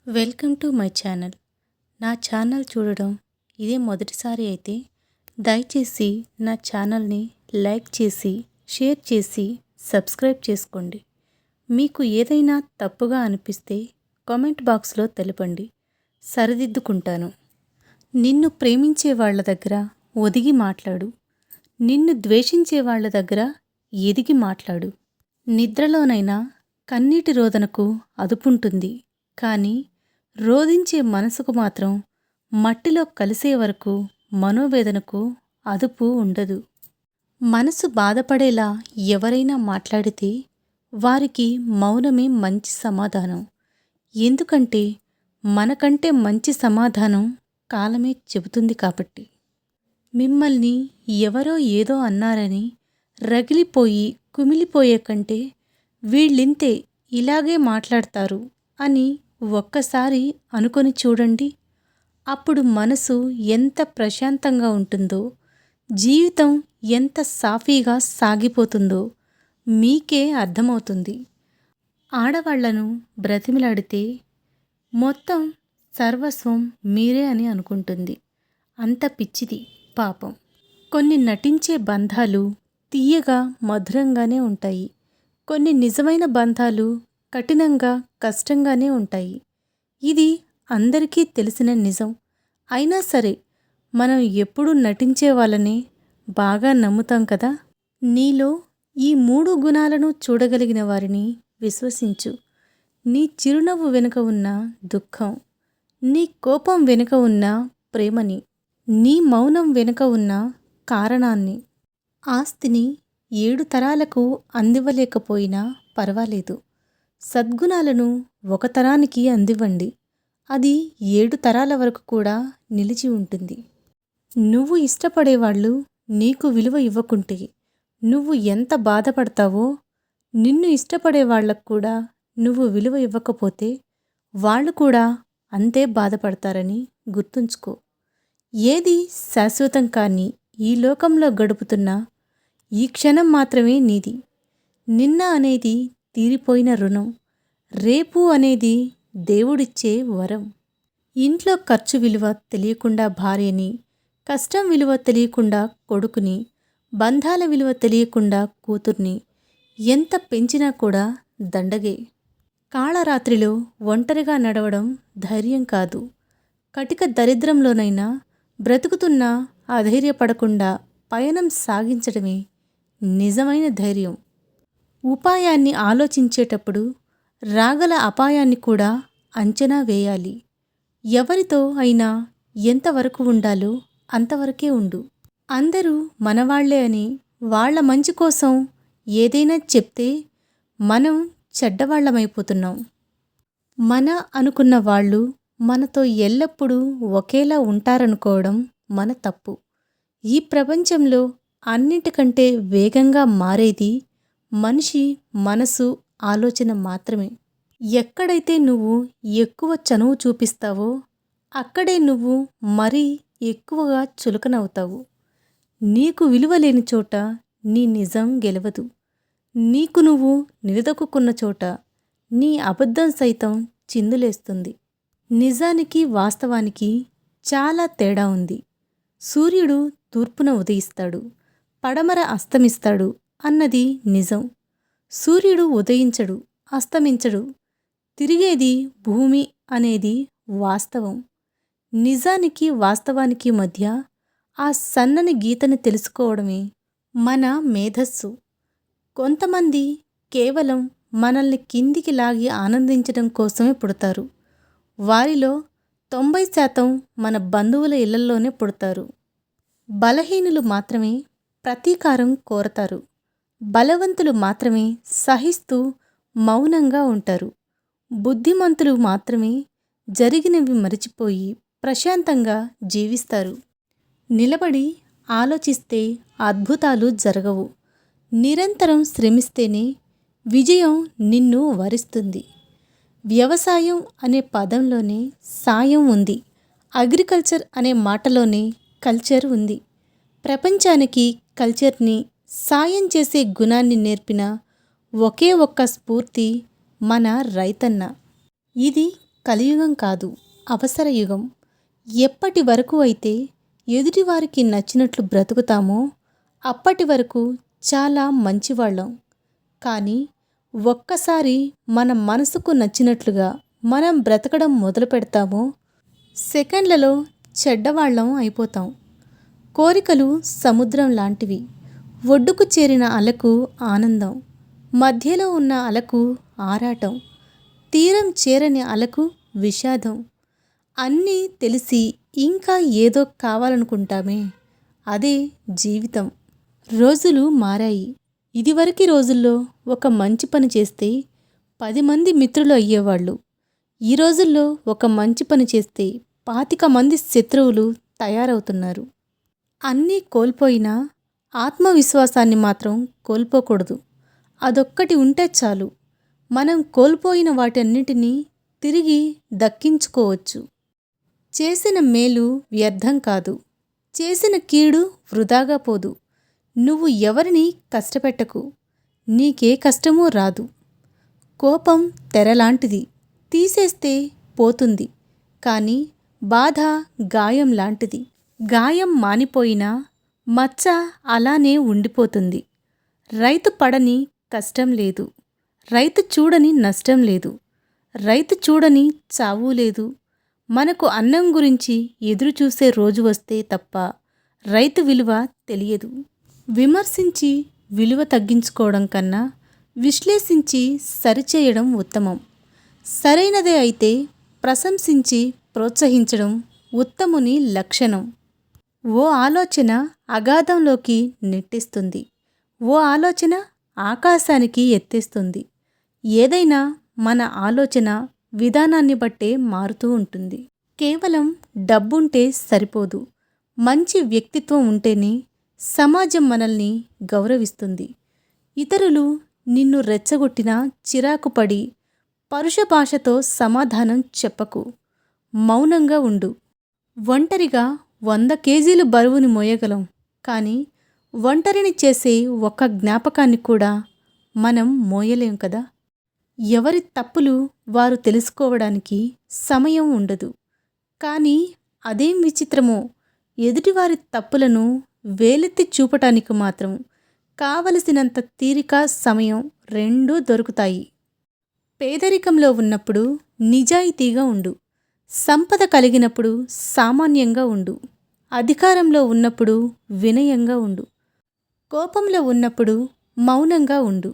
Welcome to my channel. నా channel చూడడం ఇదే మొదటిసారి అయితే దయచేసి నా ఛానల్ని లైక్ చేసి, షేర్ చేసి, సబ్స్క్రైబ్ చేసుకోండి. మీకు ఏదైనా తప్పుగా అనిపిస్తే కామెంట్ బాక్స్లో తెలపండి, సరిదిద్దుకుంటాను. నిన్ను ప్రేమించే వాళ్ళ దగ్గర ఒదిగి మాట్లాడు, నిన్ను ద్వేషించే వాళ్ళ దగ్గర ఎదిగి మాట్లాడు. నిద్రలోనైనా కన్నీటి రోదనకు అదుపుంటుంది, కానీ రోదించే మనసుకు మాత్రం మట్టిలో కలిసే వరకు మనోవేదనకు అదుపు ఉండదు. మనసు బాధపడేలా ఎవరైనా మాట్లాడితే వారికి మౌనమే మంచి సమాధానం. ఎందుకంటే మనకంటే మంచి సమాధానం కాలమే చెబుతుంది కాబట్టి. మిమ్మల్ని ఎవరో ఏదో అన్నారని రగిలిపోయి కుమిలిపోయే కంటే వీళ్ళింతే, ఇలాగే మాట్లాడతారు అని ఒక్కసారి అనుకొని చూడండి. అప్పుడు మనసు ఎంత ప్రశాంతంగా ఉంటుందో, జీవితం ఎంత సాఫీగా సాగిపోతుందో మీకే అర్థమవుతుంది. ఆడవాళ్లను బ్రతిమిలాడితే మొత్తం సర్వస్వం మీరే అని అనుకుంటుంది. అంత పిచ్చిది పాపం. కొన్ని నటించే బంధాలు తీయగా మధురంగానే ఉంటాయి. కొన్ని నిజమైన బంధాలు కఠినంగా కష్టంగానే ఉంటాయి. ఇది అందరికీ తెలిసిన నిజం. అయినా సరే మనం ఎప్పుడూ నటించే వాళ్ళని బాగా నమ్ముతాం కదా. నీలో ఈ 3 గుణాలను చూడగలిగిన వారిని విశ్వసించు. నీ చిరునవ్వు వెనుక ఉన్న దుఃఖం, నీ కోపం వెనుక ఉన్న ప్రేమని, నీ మౌనం వెనుక ఉన్న కారణాన్ని. ఆస్తిని 7 తరాలకు అందివ్వలేకపోయినా పర్వాలేదు, సద్గుణాలను 1 తరానికి అందివ్వండి. అది 7 తరాల వరకు కూడా నిలిచి ఉంటుంది. నువ్వు ఇష్టపడేవాళ్ళు నీకు విలువ ఇవ్వకుంటే నువ్వు ఎంత బాధపడతావో, నిన్ను ఇష్టపడే వాళ్ళకు కూడా నువ్వు విలువ ఇవ్వకపోతే వాళ్ళు కూడా అంతే బాధపడతారని గుర్తుంచుకో. ఏది శాశ్వతం కాని ఈ లోకంలో గడుపుతున్న ఈ క్షణం మాత్రమే నీది. నిన్న అనేది తీరిపోయిన రుణం, రేపు అనేది దేవుడిచ్చే వరం. ఇంట్లో ఖర్చు విలువ తెలియకుండా భార్యని, కష్టం విలువ తెలియకుండా కొడుకుని, బంధాల విలువ తెలియకుండా కూతుర్ని ఎంత పెంచినా కూడా దండగే. కాళరాత్రిలో ఒంటరిగా నడవడం ధైర్యం కాదు. కటిక దరిద్రంలోనైనా బ్రతుకుతున్నా అధైర్యపడకుండా పయనం సాగించడమే నిజమైన ధైర్యం. ఉపాయాన్ని ఆలోచించేటప్పుడు రాగల అపాయాన్ని కూడా అంచనా వేయాలి. ఎవరితో అయినా ఎంతవరకు ఉండాలో అంతవరకే ఉండు. అందరూ మనవాళ్లే అని వాళ్ల మంచి కోసం ఏదైనా చెప్తే మనం చెడ్డవాళ్లమైపోతున్నాం. మన అనుకున్న వాళ్ళు మనతో ఎల్లప్పుడూ ఒకేలా ఉంటారనుకోవడం మన తప్పు. ఈ ప్రపంచంలో అన్నిటికంటే వేగంగా మారేది మనిషి మనసు, ఆలోచన మాత్రమే. ఎక్కడైతే నువ్వు ఎక్కువ చనువు చూపిస్తావో అక్కడే నువ్వు మరీ ఎక్కువగా చులకనవుతావు. నీకు విలువ లేని చోట నీ నిజం గెలవదు. నీకు నువ్వు నిలదొక్కున్న చోట నీ అబద్ధం సైతం చిందులేస్తుంది. నిజానికి వాస్తవానికి చాలా తేడా ఉంది. సూర్యుడు తూర్పున ఉదయిస్తాడు, పడమర అస్తమిస్తాడు అన్నది నిజం. సూర్యుడు ఉదయించడు, అస్తమించడు, తిరిగేది భూమి అనేది వాస్తవం. నిజానికి వాస్తవానికి మధ్య ఆ సన్నని గీతని తెలుసుకోవడమే మన మేధస్సు. కొంతమంది కేవలం మనల్ని కిందికి లాగి ఆనందించడం కోసమే పుడతారు. వారిలో 90% మన బంధువుల ఇళ్లల్లోనే పుడతారు. బలహీనులు మాత్రమే ప్రతీకారం కోరతారు. బలవంతులు మాత్రమే సహిస్తూ మౌనంగా ఉంటారు. బుద్ధిమంతులు మాత్రమే జరిగినవి మరిచిపోయి ప్రశాంతంగా జీవిస్తారు. నిలబడి ఆలోచిస్తే అద్భుతాలు జరగవు. నిరంతరం శ్రమిస్తేనే విజయం నిన్ను వరిస్తుంది. వ్యవసాయం అనే పదంలోనే సాయం ఉంది. అగ్రికల్చర్ అనే మాటలోనే కల్చర్ ఉంది. ప్రపంచానికి కల్చర్ని, సాయం చేసే గుణాన్ని నేర్పిన ఒకే ఒక్క స్ఫూర్తి మన రైతన్న. ఇది కలియుగం కాదు, అవసర యుగం. ఎప్పటి వరకు అయితే ఎదుటివారికి నచ్చినట్లు బ్రతుకుతామో అప్పటి వరకు చాలా మంచివాళ్ళం. కానీ ఒక్కసారి మన మనసుకు నచ్చినట్లుగా మనం బ్రతకడం మొదలు పెడతామో సెకండ్లలో చెడ్డవాళ్ళం అయిపోతాం. కోరికలు సముద్రం లాంటివి. ఒడ్డుకు చేరిన అలకు ఆనందం, మధ్యలో ఉన్న అలకు ఆరాటం, తీరం చేరని అలకు విషాదం. అన్నీ తెలిసి ఇంకా ఏదో కావాలనుకుంటామే, అదే జీవితం. రోజులు మారాయి. ఇదివరకి రోజుల్లో ఒక మంచి పని చేస్తే 10 మంది మిత్రులు అయ్యేవాళ్ళు. ఈ రోజుల్లో ఒక మంచి పని చేస్తే 25 మంది శత్రువులు తయారవుతున్నారు. అన్నీ కోల్పోయినా ఆత్మవిశ్వాసాన్ని మాత్రం కోల్పోకూడదు. అదొక్కటి ఉంటే చాలు, మనం కోల్పోయిన వాటన్నిటినీ తిరిగి దక్కించుకోవచ్చు. చేసిన మేలు వ్యర్థం కాదు, చేసిన కీడు వృధాగా పోదు. నువ్వు ఎవరిని కష్టపెట్టకు, నీకే కష్టమూ రాదు. కోపం తెరలాంటిది, తీసేస్తే పోతుంది. కానీ బాధ గాయం లాంటిది, గాయం మానిపోయినా మచ్చ అలానే ఉండిపోతుంది. రైతు పడని కష్టం లేదు, రైతు చూడని నష్టం లేదు, రైతు చూడని చావు లేదు. మనకు అన్నం గురించి ఎదురు చూసే రోజు వస్తే తప్ప రైతు విలువ తెలియదు. విమర్శించి విలువ తగ్గించుకోవడం కన్నా విశ్లేషించి సరిచేయడం ఉత్తమం. సరైనదే అయితే ప్రశంసించి ప్రోత్సహించడం ఉత్తముని లక్షణం. ఓ ఆలోచన అగాధంలోకి నెట్టేస్తుంది, ఓ ఆలోచన ఆకాశానికి ఎత్తేస్తుంది. ఏదైనా మన ఆలోచన విధానాన్ని బట్టే మారుతూ ఉంటుంది. కేవలం డబ్బుంటే సరిపోదు, మంచి వ్యక్తిత్వం ఉంటేనే సమాజం మనల్ని గౌరవిస్తుంది. ఇతరులు నిన్ను రెచ్చగొట్టినా చిరాకు పడి పరుష భాషతో సమాధానం చెప్పకు, మౌనంగా ఉండు. ఒంటరిగా 100 కేజీలు బరువుని మోయగలం, కానీ ఒంటరిని చేసే ఒక్క జ్ఞాపకాన్ని కూడా మనం మోయలేం కదా. ఎవరి తప్పులు వారు తెలుసుకోవడానికి సమయం ఉండదు. కానీ అదేం విచిత్రమో, ఎదుటివారి తప్పులను వేలెత్తి చూపటానికి మాత్రం కావలసినంత తీరిక, సమయం రెండూ దొరుకుతాయి. పేదరికంలో ఉన్నప్పుడు నిజాయితీగా ఉండు, సంపద కలిగినప్పుడు సామాన్యంగా ఉండు, అధికారంలో ఉన్నప్పుడు వినయంగా ఉండు, కోపంలో ఉన్నప్పుడు మౌనంగా ఉండు.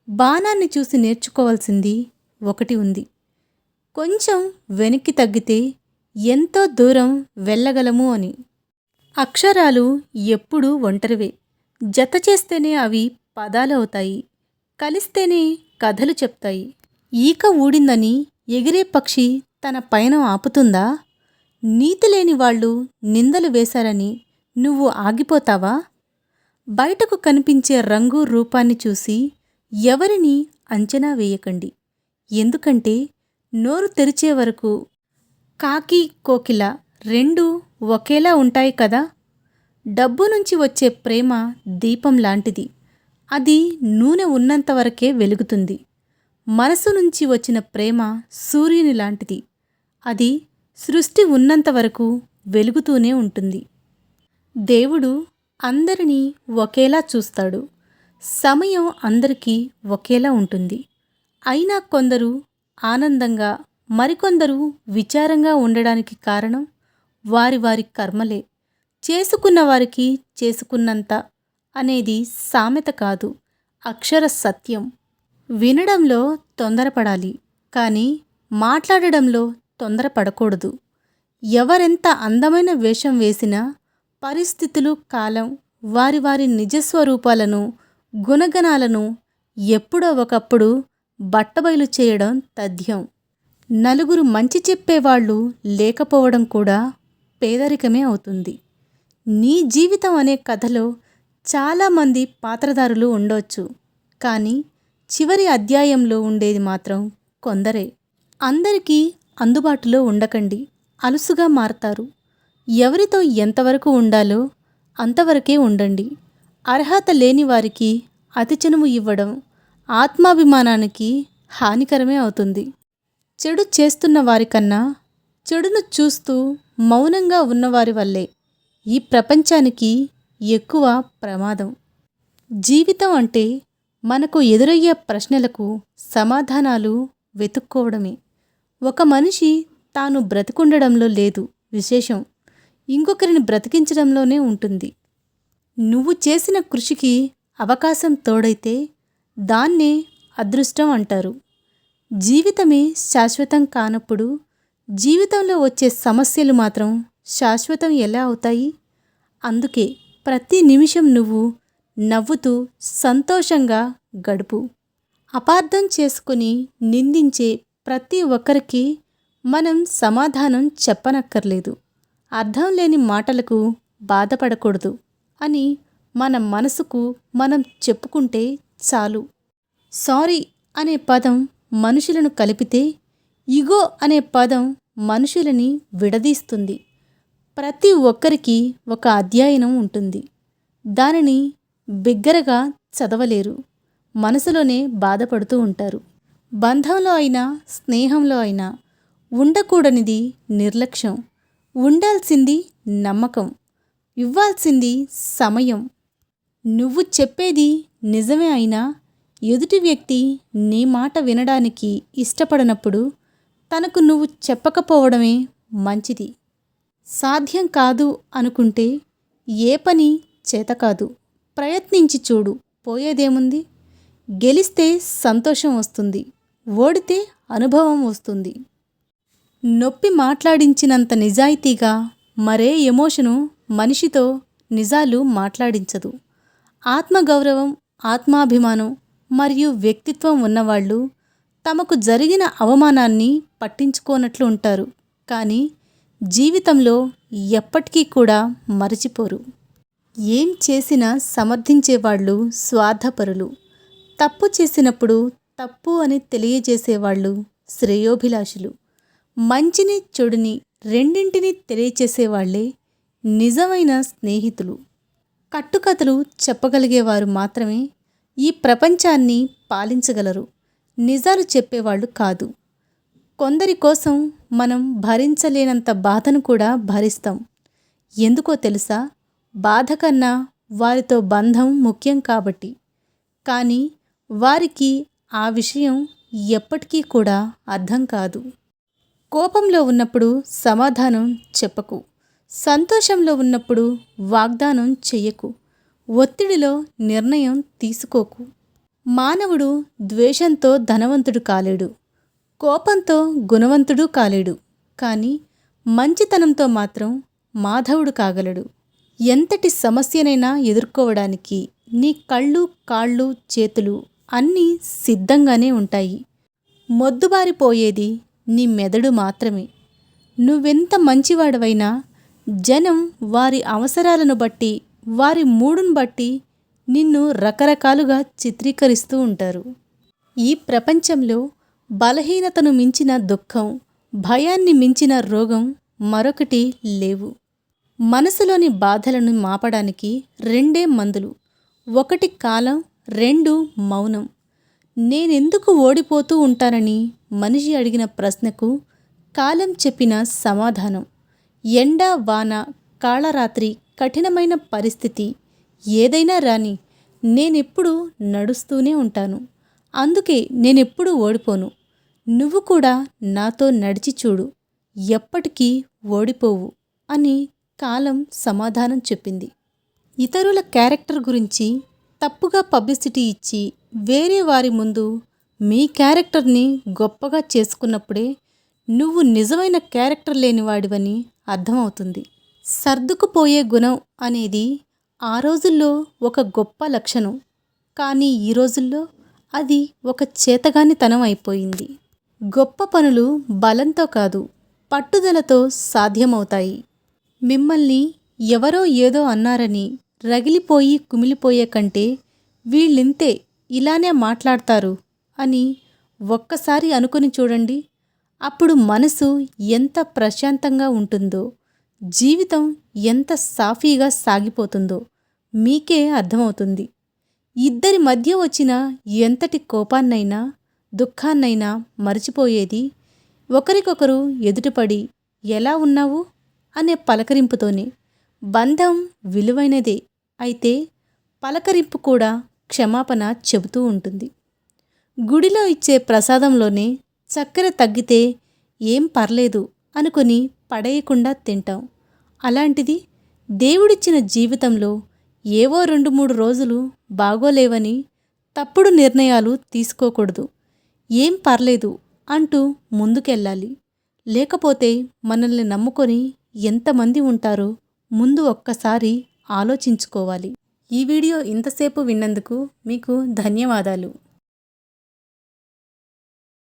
బాణాన్ని చూసి నేర్చుకోవాల్సింది ఒకటి ఉంది. కొంచెం వెనక్కి తగ్గితే ఎంతో దూరం వెళ్ళగలము అని. అక్షరాలు ఎప్పుడూ ఒంటరివే. జత చేస్తేనే అవి పదాలవుతాయి, కలిస్తేనే కథలు చెప్తాయి. ఈక ఊడిందని ఎగిరే పక్షి తన పయనం ఆపుతుందా? నీతి లేని వాళ్ళు నిందలు వేశారని నువ్వు ఆగిపోతావా? బయటకు కనిపించే రంగు రూపాన్ని చూసి ఎవరిని అంచనా వేయకండి. ఎందుకంటే నోరు తెరిచే వరకు కాకి, కోకిల రెండూ ఒకేలా ఉంటాయి కదా. డబ్బు నుంచి వచ్చే ప్రేమ దీపం లాంటిది, అది నూనె ఉన్నంతవరకే వెలుగుతుంది. మనసు నుంచి వచ్చిన ప్రేమ సూర్యుని లాంటిది, అది సృష్టి ఉన్నంతవరకు వెలుగుతూనే ఉంటుంది. దేవుడు అందరినీ ఒకేలా చూస్తాడు, సమయం అందరికీ ఒకేలా ఉంటుంది. అయినా కొందరు ఆనందంగా, మరికొందరు విచారంగా ఉండడానికి కారణం వారి వారి కర్మలే. చేసుకున్న వారికి చేసుకున్నంత అనేది సామెత కాదు, అక్షర సత్యం. వినడంలో తొందరపడాలి, కానీ మాట్లాడడంలో తొందరపడకూడదు. ఎవరెంత అందమైన వేషం వేసినా పరిస్థితులు, కాలం వారి వారి నిజస్వరూపాలను, గుణగణాలను ఎప్పుడో ఒకప్పుడు బట్టబయలు చేయడం తథ్యం. నలుగురు మంచి చెప్పేవాళ్ళు లేకపోవడం కూడా పేదరికమే అవుతుంది. నీ జీవితం అనే కథలో చాలామంది పాత్రధారులు ఉండొచ్చు, కానీ చివరి అధ్యాయంలో ఉండేది మాత్రం కొందరే. అందరికీ అందుబాటులో ఉండకండి, అలుసుగా మారతారు. ఎవరితో ఎంతవరకు ఉండాలో అంతవరకే ఉండండి. అర్హత లేని వారికి అతి చనువు ఇవ్వడం ఆత్మాభిమానానికి హానికరమే అవుతుంది. చెడు చేస్తున్న వారికన్నా చెడును చూస్తూ మౌనంగా ఉన్నవారి వల్లే ఈ ప్రపంచానికి ఎక్కువ ప్రమాదం. జీవితం అంటే మనకు ఎదురయ్యే ప్రశ్నలకు సమాధానాలు వెతుక్కోవడమే. ఒక మనిషి తాను బ్రతికుండడంలో లేదు విశేషం, ఇంకొకరిని బ్రతికించడంలోనే ఉంటుంది. నువ్వు చేసిన కృషికి అవకాశం తోడైతే దాన్నే అదృష్టం అంటారు. జీవితమే శాశ్వతం కానప్పుడు జీవితంలో వచ్చే సమస్యలు మాత్రం శాశ్వతం ఎలా అవుతాయి? అందుకే ప్రతి నిమిషం నువ్వు నవ్వుతూ సంతోషంగా గడుపు. అపార్థం చేసుకుని నిందించే ప్రతి ఒక్కరికి మనం సమాధానం చెప్పనక్కర్లేదు. అర్థం లేని మాటలకు బాధపడకూడదు అని మన మనసుకు మనం చెప్పుకుంటే చాలు. సారీ అనే పదం మనుషులను కలిపితే ఇగో అనే పదం మనుషులని విడదీస్తుంది. ప్రతి ఒక్కరికి ఒక అధ్యయనం ఉంటుంది. దానిని బిగ్గరగా చదవలేరు, మనసులోనే బాధపడుతూ ఉంటారు. బంధంలో అయినా స్నేహంలో అయినా ఉండకూడనిది నిర్లక్ష్యం, ఉండాల్సింది నమ్మకం, ఇవ్వాల్సింది సమయం. నువ్వు చెప్పేది నిజమే అయినా ఎదుటి వ్యక్తి నీ మాట వినడానికి ఇష్టపడనప్పుడు తనకు నువ్వు చెప్పకపోవడమే మంచిది. సాధ్యం కాదు అనుకుంటే ఏ పని చేతకాదు. ప్రయత్నించి చూడు, పోయేదేముంది? గెలిస్తే సంతోషం వస్తుంది, ఓడితే అనుభవం వస్తుంది. నొప్పి మాట్లాడించినంత నిజాయితీగా మరే ఎమోషను మనిషితో నిజాలు మాట్లాడించదు. ఆత్మగౌరవం, ఆత్మాభిమానం మరియు వ్యక్తిత్వం ఉన్నవాళ్ళు తమకు జరిగిన అవమానాన్ని పట్టించుకోనట్లు ఉంటారు, కానీ జీవితంలో ఎప్పటికీ కూడా మరచిపోరు. ఏం చేసినా సమర్థించేవాళ్ళు స్వార్థపరులు. తప్పు చేసినప్పుడు తప్పు అని తెలియజేసేవాళ్ళు శ్రేయోభిలాషులు. మంచిని చెడుని రెండింటినీ తెలియచేసేవాళ్లే నిజమైన స్నేహితులు. కట్టుకథలు చెప్పగలిగేవారు మాత్రమే ఈ ప్రపంచాన్ని పాలించగలరు, నిజాలు చెప్పేవాళ్ళు కాదు. కొందరి కోసం మనం భరించలేనంత బాధను కూడా భరిస్తాం. ఎందుకో తెలుసా? బాధ కన్నా వారితో బంధం ముఖ్యం కాబట్టి. కానీ వారికి ఆ విషయం ఎప్పటికీ కూడా అర్థం కాదు. కోపంలో ఉన్నప్పుడు సమాధానం చెప్పకు. సంతోషంలో ఉన్నప్పుడు వాగ్దానం చెయ్యకు. ఒత్తిడిలో నిర్ణయం తీసుకోకు. మానవుడు ద్వేషంతో ధనవంతుడు కాలేడు, కోపంతో గుణవంతుడు కాలేడు, కానీ మంచితనంతో మాత్రం మాధవుడు కాగలడు. ఎంతటి సమస్యనైనా ఎదుర్కోవడానికి నీ కళ్ళు, కాళ్ళు, చేతులు అన్నీ సిద్ధంగానే ఉంటాయి. మొద్దుబారిపోయేది నీ మెదడు మాత్రమే. నువ్వెంత మంచివాడవైనా జనం వారి అవసరాలను బట్టి, వారి మూడును బట్టి నిన్ను రకరకాలుగా చిత్రీకరిస్తూ ఉంటారు. ఈ ప్రపంచంలో బలహీనతను మించిన దుఃఖం, భయాన్ని మించిన రోగం మరొకటి లేవు. మనసులోని బాధలను మాపడానికి రెండే మందులు. ఒకటి కాలం, రెండు మౌనం. నేనెందుకు ఓడిపోతూ ఉంటానని మనిషి అడిగిన ప్రశ్నకు కాలం చెప్పిన సమాధానం. ఎండ, వాన, కాళరాత్రి, కఠినమైన పరిస్థితి ఏదైనా రాని నేనెప్పుడూ నడుస్తూనే ఉంటాను. అందుకే నేనెప్పుడూ ఓడిపోను. నువ్వు కూడా నాతో నడిచి చూడు, ఎప్పటికీ ఓడిపోవు అని కాలం సమాధానం చెప్పింది. ఇతరుల క్యారెక్టర్ గురించి తప్పుగా పబ్లిసిటీ ఇచ్చి వేరే వారి ముందు మీ క్యారెక్టర్ని గొప్పగా చేసుకున్నప్పుడే నువ్వు నిజమైన క్యారెక్టర్ లేనివాడివని అర్థమవుతుంది. సర్దుకుపోయే గుణం అనేది ఆ రోజుల్లో ఒక గొప్ప లక్షణం, కానీ ఈ రోజుల్లో అది ఒక చేతగానితనం అయిపోయింది. గొప్ప పనులు బలంతో కాదు, పట్టుదలతో సాధ్యమవుతాయి. మిమ్మల్ని ఎవరో ఏదో అన్నారని రగిలిపోయి కుమిలిపోయే కంటే వీళ్ళింతే, ఇలానే మాట్లాడతారు అని ఒక్కసారి అనుకుని చూడండి. అప్పుడు మనసు ఎంత ప్రశాంతంగా ఉంటుందో, జీవితం ఎంత సాఫీగా సాగిపోతుందో మీకే అర్థమవుతుంది. ఇద్దరి మధ్య వచ్చిన ఎంతటి కోపాన్నైనా దుఃఖాన్నైనా మరచిపోయేది ఒకరికొకరు ఎదుటపడి ఎలా ఉన్నావు అనే పలకరింపుతోనే. బంధం విలువైనదే, అయితే పలకరింపు కూడా క్షమాపణ చెబుతూ ఉంటుంది. గుడిలో ఇచ్చే ప్రసాదంలోనే చక్కెర తగ్గితే ఏం పర్లేదు అనుకొని పడేయకుండా తింటాం. అలాంటిది దేవుడిచ్చిన జీవితంలో ఏవో 2-3 రోజులు బాగోలేవని తప్పుడు నిర్ణయాలు తీసుకోకూడదు. ఏం పర్లేదు అంటూ ముందుకెళ్ళాలి. లేకపోతే మనల్ని నమ్ముకొని ఎంతమంది ఉంటారో ముందు ఒక్కసారి ఆలోచించుకోవాలి. ఈ వీడియో ఇంతసేపు విన్నందుకు మీకు ధన్యవాదాలు.